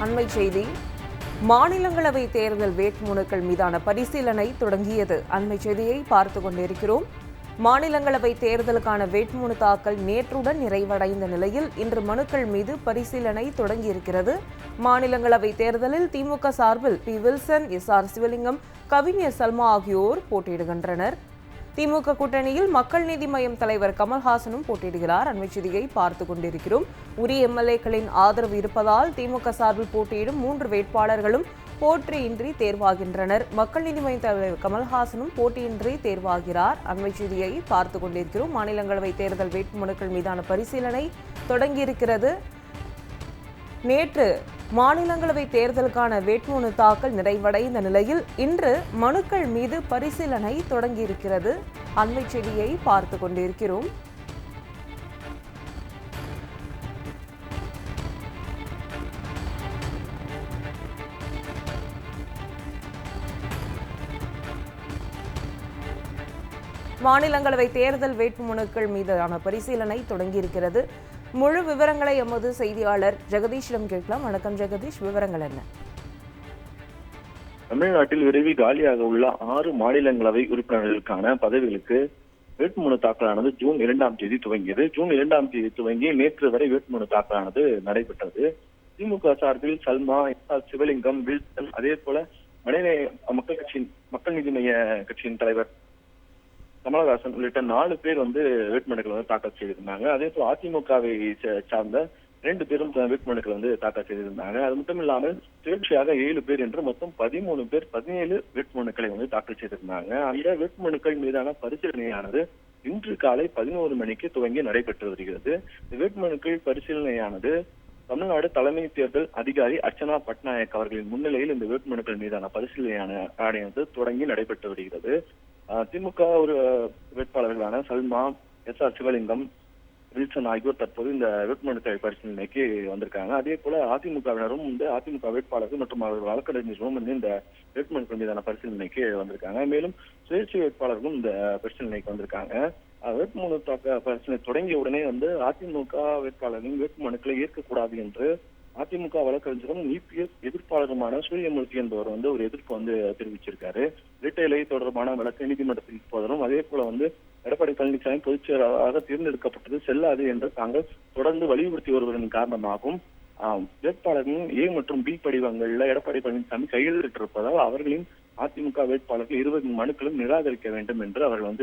அண்மை செய்தி. மாநிலங்களவை தேர்தல் வேட்புமனுக்கள் மீதான பரிசீலனை தொடங்கியது. அண்மை செய்தியை பார்த்துக் கொண்டிருக்கிறோம். மாநிலங்களவை தேர்தலுக்கான வேட்புமனு தாக்கல் நேற்றுடன் நிறைவடைந்த நிலையில் இன்று மனுக்கள் மீது பரிசீலனை தொடங்கியிருக்கிறது. மாநிலங்களவை தேர்தலில் திமுக சார்பில் பி. Wilson, SR. சிவலிங்கம், கவிஞர் சல்மா ஆகியோர் போட்டியிடுகின்றனர். திமுக கூட்டணியில் மக்கள் நீதி மய்யம் தலைவர் கமல்ஹாசனும் போட்டியிடுகிறார். அண்மை செய்தியை பார்த்துக் கொண்டிருக்கிறோம். உரிய எம்எல்ஏக்களின் ஆதரவு இருப்பதால் திமுக சார்பில் போட்டியிடும் 3 வேட்பாளர்களும் போட்டியின்றி தேர்வாகின்றனர். மக்கள் நீதி மய்யம் தலைவர் கமல்ஹாசனும் போட்டியின்றி தேர்வாகிறார். அண்மை செய்தியை பார்த்துக் கொண்டிருக்கிறோம். மாநிலங்களவை தேர்தல் வேட்புமனுக்கள் மீதான பரிசீலனை தொடங்கியிருக்கிறது. நேற்று மாநிலங்களவை தேர்தலுக்கான வேட்புமனு தாக்கல் நிறைவடைந்த நிலையில் இன்று மனுக்கள் மீது பரிசீலனை தொடங்கியிருக்கிறது. அண்மை செய்தியை பார்த்துக் கொண்டிருக்கிறோம். மாநிலங்களவை தேர்தல் வேட்புமனுக்கள் மீதான பரிசீலனை தொடங்கியிருக்கிறது. முழு விவரங்களை எமது செய்தியாளர் ஜெகதீஷிடம் கேட்கலாம். வணக்கம் ஜெகதீஷ், விவரங்கள் என்ன? தமிழ்நாட்டில் விரைவில் காலியாக உள்ள 6 மாநிலங்களவை உறுப்பினர்களுக்கான பதவிகளுக்கு வேட்புமனு தாக்கலானது ஜூன் 2ஆம் தேதி துவங்கியது. ஜூன் 2ஆம் தேதி துவங்கி நேற்று வரை வேட்புமனு தாக்கலானது நடைபெற்றது. திமுக சார்பில் சல்மா, எஸ்.ஆர். சிவலிங்கம், வில்சன், அதே போல மக்கள் நீதி மய்ய கட்சியின் தலைவர் கமலஹாசன் உள்ளிட்ட 4 பேர் வேட்புமனுக்கள் தாக்கல் செய்திருந்தாங்க. அதே போல அதிமுகவை சார்ந்த 2 பேரும் வேட்புமனுக்கள் தாக்கல் செய்திருந்தாங்க. அது மட்டும் இல்லாமல் சுயேட்சையாக 7 பேர் என்று மொத்தம் 13 பேர் 17 வேட்புமனுக்களை தாக்கல் செய்திருந்தாங்க. அந்த வேட்புமனுக்கள் மீதான பரிசீலனையானது இன்று காலை 11 மணிக்கு துவங்கி நடைபெற்று வருகிறது. வேட்புமனுக்கள் பரிசீலனையானது தமிழ்நாடு தலைமை தேர்தல் அதிகாரி அர்ச்சனா பட்நாயக் அவர்களின் முன்னிலையில் இந்த வேட்புமனுக்கள் மீதான பரிசீலனையானது தொடங்கி நடைபெற்று வருகிறது. திமுக ஒரு வேட்பாளர்களான சல்மா, எஸ்.ஆர். சிவலிங்கம், வில்சன் ஆகியோர் தற்போது இந்த வேட்புமனுக்கள் பரிசீலனைக்கு வந்திருக்காங்க. அதே போல அதிமுகவினரும் அதிமுக வேட்பாளர்கள் மற்றும் அவர்கள் வழக்கறிஞர்களும் இந்த வேட்புமனுக்கள் மீதான பரிசீலனைக்கு வந்திருக்காங்க. மேலும் சுயேட்சை வேட்பாளர்களும் இந்த பரிசீலனைக்கு வந்திருக்காங்க. வேட்புமனு பரிசீலனை தொடங்கிய உடனே அதிமுக வேட்பாளர்களின் வேட்புமனுக்களை ஏற்கக்கூடாது என்று அதிமுக வழக்கறிஞரும் இபிஎஸ் எதிர்ப்பாளருமான சூரியமூர்த்தி என்பவர் ஒரு எதிர்ப்பு தெரிவிச்சிருக்காரு. இரட்டைலை தொடர்பான வழக்கு நீதிமன்றத்தில் போதலும் அதே போல எடப்பாடி பழனிசாமி பொதுச் செயலாளராக தேர்ந்தெடுக்கப்பட்டது செல்லாது என்று தாங்கள் தொடர்ந்து வலியுறுத்தி வருவதன் காரணமாகவும் வேட்பாளர்களின் ஏ மற்றும் பி படிவங்கள்ல எடப்பாடி பழனிசாமி கையெழுத்திட்டிருப்பதால் அவர்களின் அதிமுக வேட்பாளர்கள் 20 மனுக்களும் நிராகரிக்க வேண்டும் என்று அவர்கள்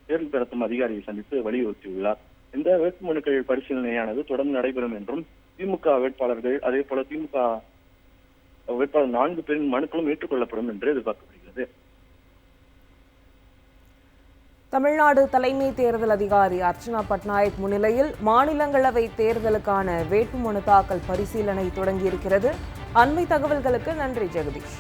தேர்தல் நடத்தும் அதிகாரியை சந்தித்து வலியுறுத்தியுள்ளார். இந்த வேட்புமனுக்கள் பரிசீலனையானது தொடர்ந்து நடைபெறும் என்றும் திமுக வேட்பாளர்கள் அதே போல திமுக வேட்பாளர் 4 பேரின் மனுக்களும் ஏற்றுக்கொள்ளப்படும் என்று எதிர்பார்க்கப்படுகிறது. தமிழ்நாடு தலைமை தேர்தல் அதிகாரி அர்ச்சனா பட்நாயக் முன்னிலையில் மாநிலங்களவை தேர்தலுக்கான வேட்புமனு தாக்கல் பரிசீலனை தொடங்கியிருக்கிறது. அண்மை தகவல்களுக்கு நன்றி ஜெகதீஷ்.